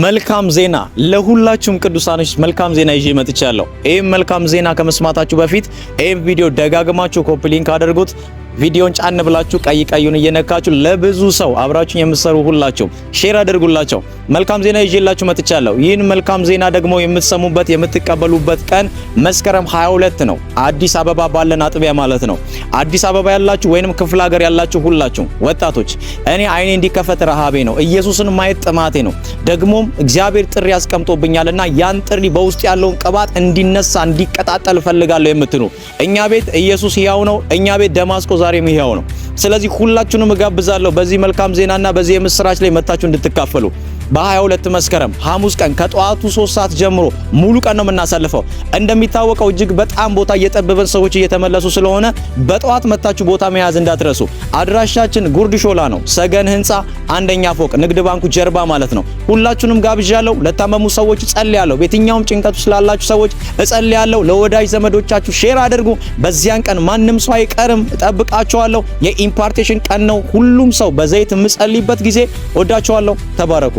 መልካም ዜና ለሁላችሁም ቅዱሳኖች መልካም ዜና ይዤ መጥቻለሁ። ይሄም መልካም ዜና ከመስማታችሁ በፊት ይሄን ቪዲዮ ደጋግማችሁ ኮፒ ሊንክ አድርጉት። ቪዲዮን ጫን ብላችሁ ቀይን እየነካችሁ ለብዙ ሰው አብራችሁ የምትሰሩ ሁላችሁ ሼር አድርጉላቸው። መልካም ዜና ይዤላችሁ መጥቻለሁ። ይህን መልካም ዜና ደግሞ የምትሰሙበት የምትቀበሉበት ቀን መስከረም 22 ነው። አዲስ አበባ ባለን አጥቢያ ማለት ነው። አዲስ አበባ ያላችሁ ወይንም ክፍለ ሀገር ያላችሁ ሁላችሁ ወጣቶች እኔ አይኔ እንዲከፈት ረሃቤ ነው። ኢየሱስን ማየት ጥማቴ ነው። ደግሞም እግዚአብሔር ጥሪ ያስቀምጦብኛልና ያን ጥሪ በውስጥ ያለውን ቅባት እንዲነሳ እንዲቀጣጠል ፈልጋለሁ የምትሉ እኛ ቤት ኢየሱስ ሕያው ነው። እኛ ቤት ደማስቆ ዛሬም ሕያው ነው። ስለዚህ ሁላችሁንም እጋብዛለሁ በዚህ መልካም ዜናና በዚህ የምስራች ላይ መታችሁ እንድትካፈሉ። በ22 መስከረም ሐሙስ ቀን ከጧቱ 3 ሰዓት ጀምሮ ሙሉ ቀን ነው የምናሳልፈው። እንደሚታወቀው እጅግ በጣም ቦታ እየጠበበን ሰዎች እየተመለሱ ስለሆነ በጧት መታችሁ ቦታ መያዝ እንዳትረሱ። አድራሻችን ጉርድ ሾላ ነው፣ ሰገን ህንጻ አንደኛ ፎቅ ንግድ ባንኩ ጀርባ ማለት ነው። ሁላችሁንም ጋብዣለሁ። ለታመሙ ሰዎች እጸልያለሁ። በየትኛውም ጭንቀት ስላላችሁ ሰዎች እጸልያለሁ። ለወዳጅ ዘመዶቻችሁ ሼር አድርጉ። በዚያን ቀን ማንም ሰው አይቀርም። እጠብቃችኋለሁ። የኢምፓርቴሽን ቀን ነው። ሁሉም ሰው በዘይት የምጸልይበት ጊዜ። ወዳችኋለሁ። ተባረኩ።